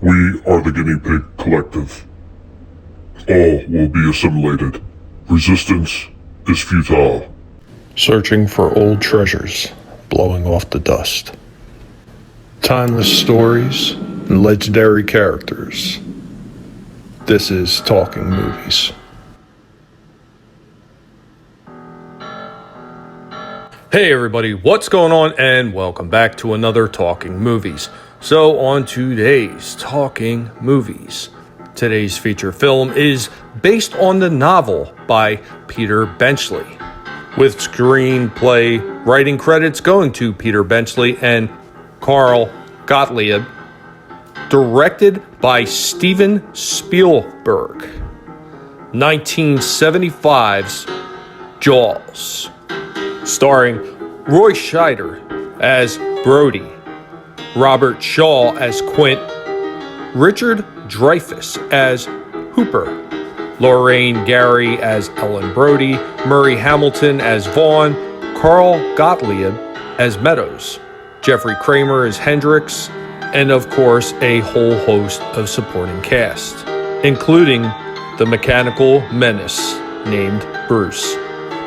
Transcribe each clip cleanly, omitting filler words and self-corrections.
We are the Guinea Pig Collective. All will be assimilated. Resistance is futile. Searching for old treasures, blowing off the dust. Timeless stories and legendary characters. This is Talking Movies. Hey everybody, what's going on? And welcome back to another Talking Movies. So on today's Talking Movies, today's feature film is based on the novel by Peter Benchley, with screenplay writing credits going to Peter Benchley and Carl Gottlieb, directed by Steven Spielberg. 1975's Jaws, starring Roy Scheider as Brody, Robert Shaw as Quint, Richard Dreyfuss as Hooper, Lorraine Gary as Ellen Brody, Murray Hamilton as Vaughn, Carl Gottlieb as Meadows, Jeffrey Kramer as Hendricks, and of course a whole host of supporting cast, including the mechanical menace named Bruce.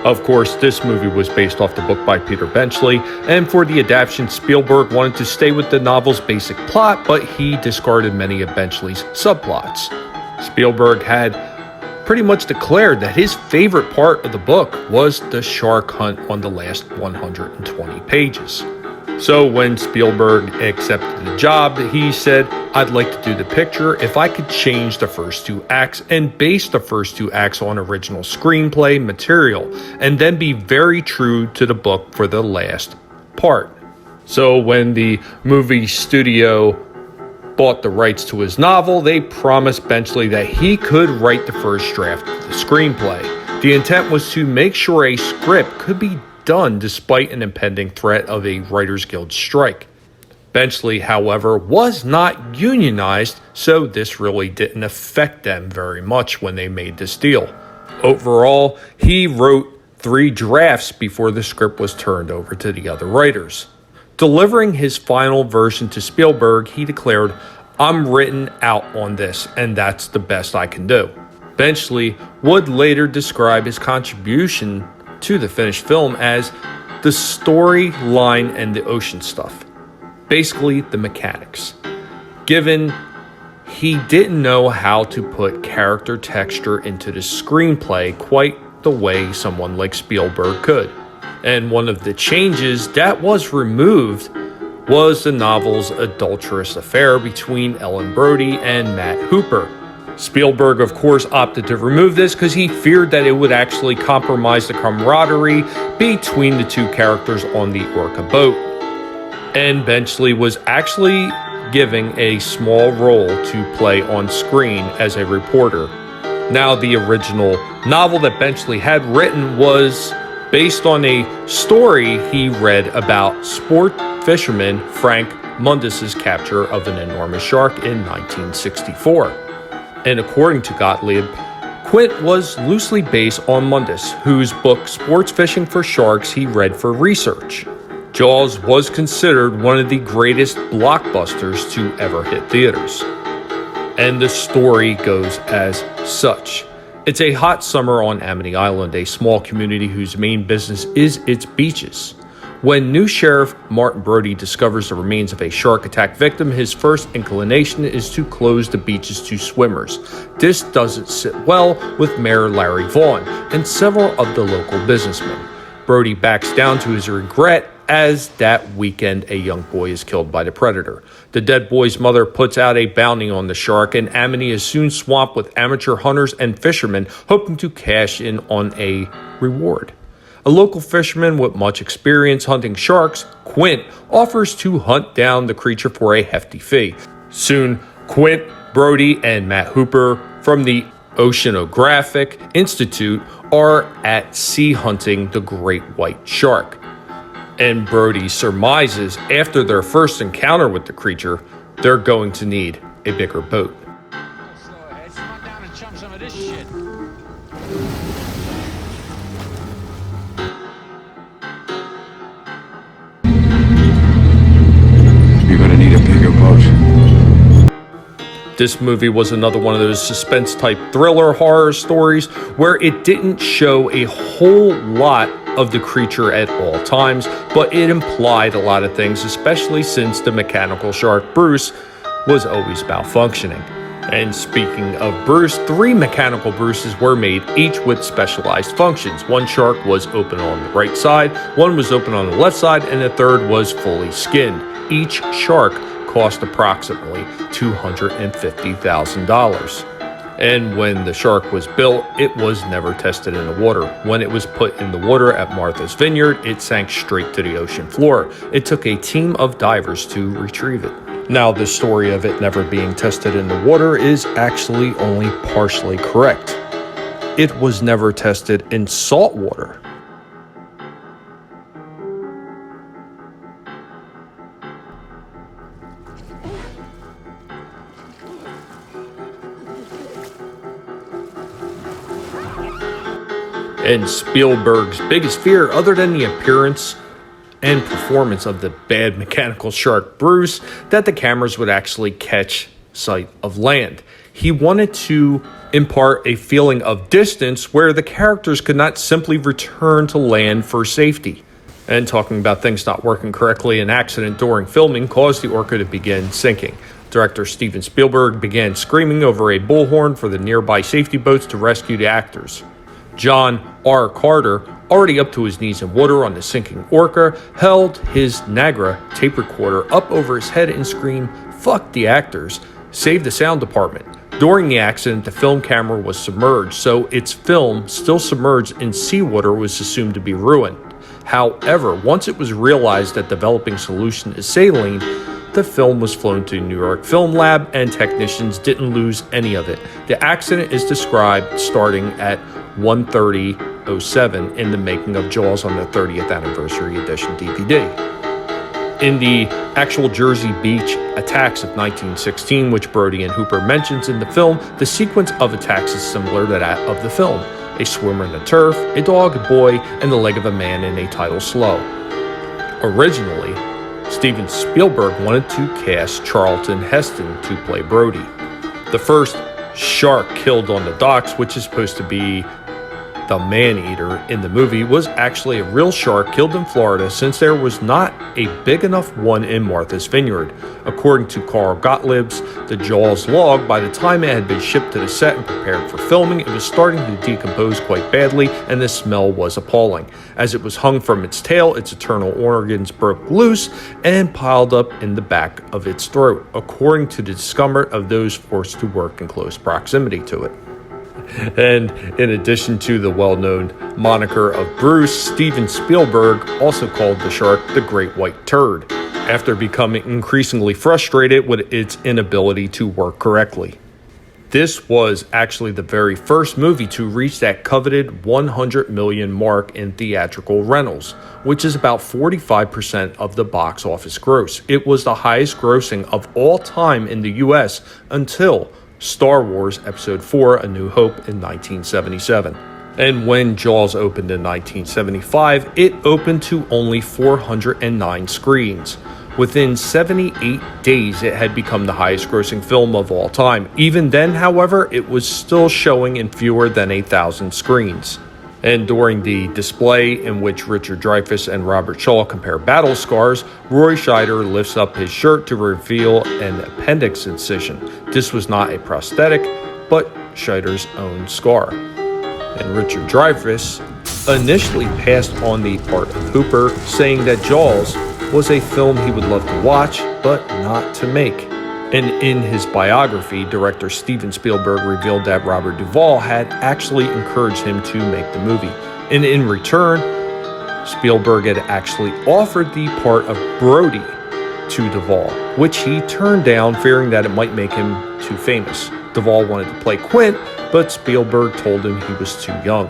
Of course, this movie was based off the book by Peter Benchley, and for the adaptation, Spielberg wanted to stay with the novel's basic plot, but he discarded many of Benchley's subplots. Spielberg had pretty much declared that his favorite part of the book was the shark hunt on the last 120 pages. So when Spielberg accepted the job, he said, "I'd like to do the picture if I could change the first two acts and base the first two acts on original screenplay material, and then be very true to the book for the last part." So when the movie studio bought the rights to his novel, they promised Benchley that he could write the first draft of the screenplay. The intent was to make sure a script could be done despite an impending threat of a Writers Guild strike. Benchley, however, was not unionized, so this really didn't affect them very much when they made this deal. Overall, he wrote 3 drafts before the script was turned over to the other writers. Delivering his final version to Spielberg, he declared, "I'm written out on this, and that's the best I can do." Benchley would later describe his contribution to the finished film as the storyline and the ocean stuff. Basically, the mechanics. Given he didn't know how to put character texture into the screenplay quite the way someone like Spielberg could. And one of the changes that was removed was the novel's adulterous affair between Ellen Brody and Matt Hooper. Spielberg, of course, opted to remove this because he feared that it would actually compromise the camaraderie between the two characters on the Orca boat. And Benchley was actually giving a small role to play on screen as a reporter. Now, the original novel that Benchley had written was based on a story he read about sport fisherman Frank Mundus's capture of an enormous shark in 1964. And according to Gottlieb, Quint was loosely based on Mundus, whose book Sports Fishing for Sharks he read for research. Jaws was considered one of the greatest blockbusters to ever hit theaters. And the story goes as such. It's a hot summer on Amity Island, a small community whose main business is its beaches. When new Sheriff Martin Brody discovers the remains of a shark attack victim, his first inclination is to close the beaches to swimmers. This doesn't sit well with Mayor Larry Vaughn and several of the local businessmen. Brody backs down to his regret as that weekend a young boy is killed by the predator. The dead boy's mother puts out a bounty on the shark, and Amity is soon swamped with amateur hunters and fishermen hoping to cash in on a reward. A local fisherman with much experience hunting sharks, Quint, offers to hunt down the creature for a hefty fee. Soon, Quint, Brody, and Matt Hooper from the Oceanographic Institute are at sea hunting the great white shark. And Brody surmises after their first encounter with the creature, they're going to need a bigger boat. This movie was another one of those suspense-type thriller horror stories where it didn't show a whole lot of the creature at all times, but it implied a lot of things, especially since the mechanical shark Bruce was always malfunctioning. And speaking of Bruce, 3 mechanical Bruces were made, each with specialized functions. One shark was open on the right side, one was open on the left side, and the third was fully skinned. Each shark cost approximately $250,000. And when the shark was built, it was never tested in the water. When it was put in the water at Martha's Vineyard, it sank straight to the ocean floor. It took a team of divers to retrieve it. Now, the story of it never being tested in the water is actually only partially correct. It was never tested in salt water. And Spielberg's biggest fear, other than the appearance and performance of the bad mechanical shark Bruce, that the cameras would actually catch sight of land. He wanted to impart a feeling of distance where the characters could not simply return to land for safety. And talking about things not working correctly, an accident during filming caused the Orca to begin sinking. Director Steven Spielberg began screaming over a bullhorn for the nearby safety boats to rescue the actors. John R. Carter, already up to his knees in water on the sinking Orca, held his Nagra tape recorder up over his head and screamed, "Fuck the actors, save the sound department." During the accident, the film camera was submerged, so its film, still submerged in seawater, was assumed to be ruined. However, once it was realized that developing solution is saline, the film was flown to New York Film Lab and technicians didn't lose any of it. The accident is described starting at 1:30:07 in the making of Jaws on the 30th anniversary edition DVD. In the actual Jersey Beach attacks of 1916, which Brody and Hooper mentions in the film, the sequence of attacks is similar to that of the film. A swimmer in the turf, a dog, a boy, and the leg of a man in a tidal slow. Originally, Steven Spielberg wanted to cast Charlton Heston to play Brody. The first shark killed on the docks, which is supposed to be the man-eater in the movie, was actually a real shark killed in Florida since there was not a big enough one in Martha's Vineyard. According to Carl Gottlieb's The Jaws log, by the time it had been shipped to the set and prepared for filming, it was starting to decompose quite badly and the smell was appalling. As it was hung from its tail, its internal organs broke loose and piled up in the back of its throat, according to the discomfort of those forced to work in close proximity to it. And in addition to the well-known moniker of Bruce, Steven Spielberg also called the shark the Great White Turd, after becoming increasingly frustrated with its inability to work correctly. This was actually the very first movie to reach that coveted 100 million mark in theatrical rentals, which is about 45% of the box office gross. It was the highest grossing of all time in the US until Star Wars Episode 4: A New Hope in 1977. And when Jaws opened in 1975, it opened to only 409 screens. Within 78 days, it had become the highest grossing film of all time. Even then, however, it was still showing in fewer than 1,000 screens. And during the display in which Richard Dreyfuss and Robert Shaw compare battle scars, Roy Scheider lifts up his shirt to reveal an appendix incision. This was not a prosthetic, but Scheider's own scar. And Richard Dreyfuss initially passed on the part of Hooper, saying that Jaws was a film he would love to watch, but not to make. And in his biography, director Steven Spielberg revealed that Robert Duvall had actually encouraged him to make the movie. And in return, Spielberg had actually offered the part of Brody to Duvall, which he turned down, fearing that it might make him too famous. Duvall wanted to play Quint, but Spielberg told him he was too young.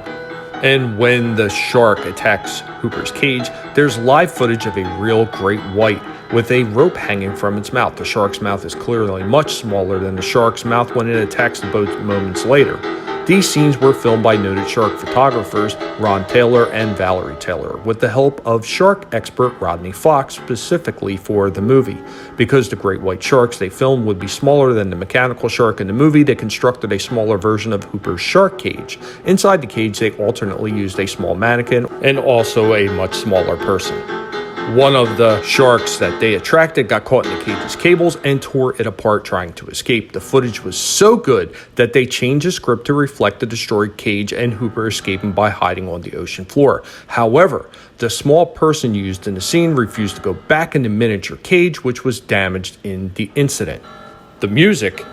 And when the shark attacks Hooper's cage, there's live footage of a real great white with a rope hanging from its mouth. The shark's mouth is clearly much smaller than the shark's mouth when it attacks the boat moments later. These scenes were filmed by noted shark photographers Ron Taylor and Valerie Taylor, with the help of shark expert Rodney Fox specifically for the movie. Because the great white sharks they filmed would be smaller than the mechanical shark in the movie, they constructed a smaller version of Hooper's shark cage. Inside the cage, they alternately used a small mannequin and also a much smaller person. One of the sharks that they attracted got caught in the cage's cables and tore it apart trying to escape. The footage was so good that they changed the script to reflect the destroyed cage and Hooper escaping by hiding on the ocean floor. However, the small person used in the scene refused to go back in the miniature cage, which was damaged in the incident. The music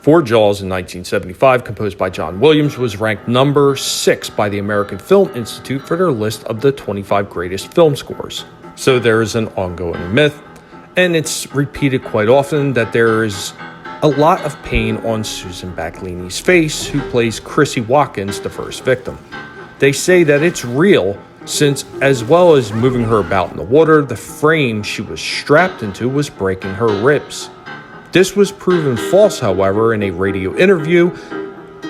for Jaws in 1975, composed by John Williams, was ranked number 6 by the American Film Institute for their list of the 25 greatest film scores. So there is an ongoing myth, and it's repeated quite often, that there is a lot of pain on Susan Backlini's face, who plays Chrissy Watkins, the first victim. They say that it's real, since as well as moving her about in the water, the frame she was strapped into was breaking her ribs. This was proven false, however, in a radio interview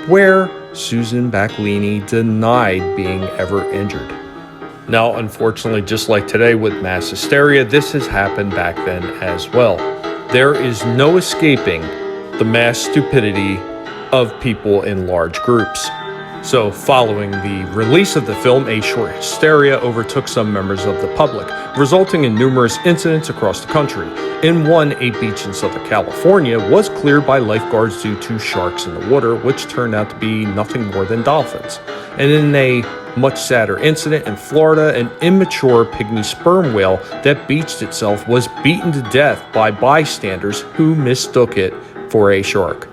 where Susan Backlini denied being ever injured. Now, unfortunately, just like today with mass hysteria, this has happened back then as well. There is no escaping the mass stupidity of people in large groups. So, following the release of the film, a short hysteria overtook some members of the public, resulting in numerous incidents across the country. In one, a beach in Southern California was cleared by lifeguards due to sharks in the water, which turned out to be nothing more than dolphins. And in a much sadder incident in Florida, an immature pygmy sperm whale that beached itself was beaten to death by bystanders who mistook it for a shark.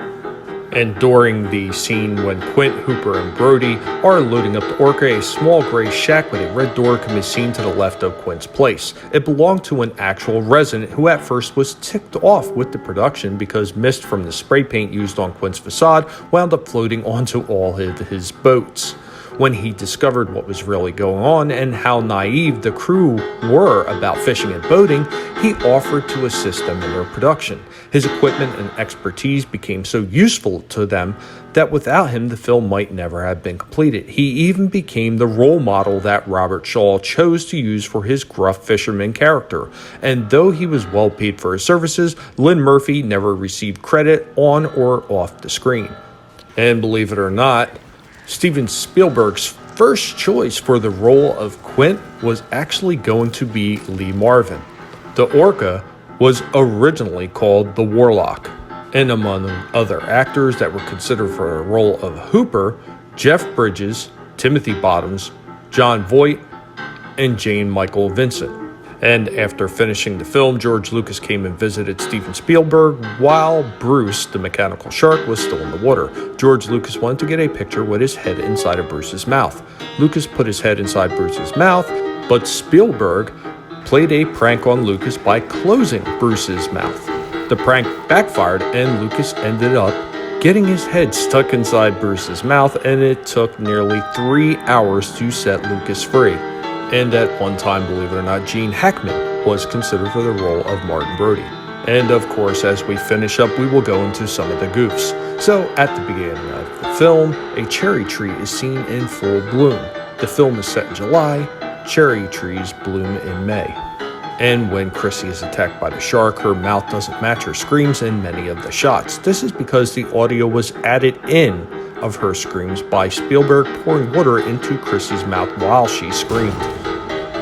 And during the scene when Quint, Hooper, and Brody are loading up the Orca, a small gray shack with a red door can be seen to the left of Quint's place. It belonged to an actual resident who at first was ticked off with the production because mist from the spray paint used on Quint's facade wound up floating onto all of his boats. When he discovered what was really going on and how naive the crew were about fishing and boating, he offered to assist them in their production. His equipment and expertise became so useful to them that without him the film might never have been completed. He even became the role model that Robert Shaw chose to use for his gruff fisherman character. And though he was well paid for his services, Lynn Murphy never received credit on or off the screen. And believe it or not, Steven Spielberg's first choice for the role of Quint was actually going to be Lee Marvin. The Orca was originally called the Warlock, and among other actors that were considered for the role of Hooper, Jeff Bridges, Timothy Bottoms, John Voight, and Jane Michael Vincent. And after finishing the film, George Lucas came and visited Steven Spielberg while Bruce, the mechanical shark, was still in the water. George Lucas wanted to get a picture with his head inside of Bruce's mouth. Lucas put his head inside Bruce's mouth, but Spielberg played a prank on Lucas by closing Bruce's mouth. The prank backfired, and Lucas ended up getting his head stuck inside Bruce's mouth, and it took nearly 3 hours to set Lucas free. And at one time, believe it or not, Gene Hackman was considered for the role of Martin Brody. And of course, as we finish up, we will go into some of the goofs. So, at the beginning of the film, a cherry tree is seen in full bloom. The film is set in July. Cherry trees bloom in May. And when Chrissy is attacked by the shark, her mouth doesn't match her screams in many of the shots. This is because the audio was added in of her screams by Spielberg pouring water into Chrissy's mouth while she screamed.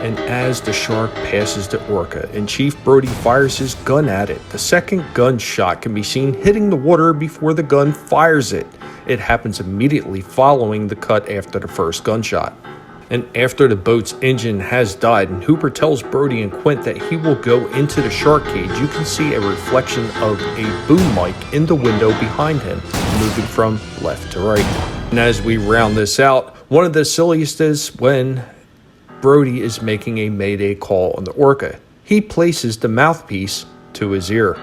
And as the shark passes the Orca and Chief Brody fires his gun at it, the second gunshot can be seen hitting the water before the gun fires it. It happens immediately following the cut after the first gunshot. And after the boat's engine has died and Hooper tells Brody and Quint that he will go into the shark cage, you can see a reflection of a boom mic in the window behind him, moving from left to right. And as we round this out, one of the silliest is when Brody is making a mayday call on the Orca. He places the mouthpiece to his ear.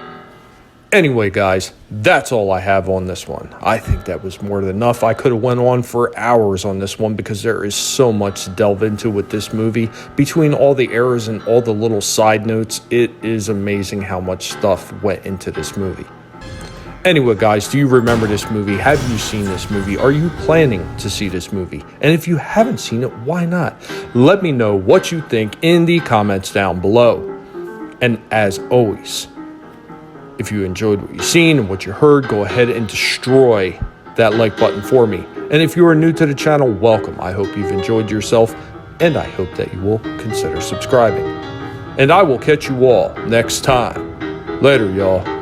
Anyway, guys, that's all I have on this one. I think that was more than enough. I could have went on for hours on this one because there is so much to delve into with this movie. Between all the errors and all the little side notes, it is amazing how much stuff went into this movie. Anyway, guys, do you remember this movie? Have you seen this movie? Are you planning to see this movie? And if you haven't seen it, why not? Let me know what you think in the comments down below. And as always, if you enjoyed what you've seen and what you heard, go ahead and destroy that like button for me. And if you are new to the channel, welcome. I hope you've enjoyed yourself, and I hope that you will consider subscribing. And I will catch you all next time. Later, y'all.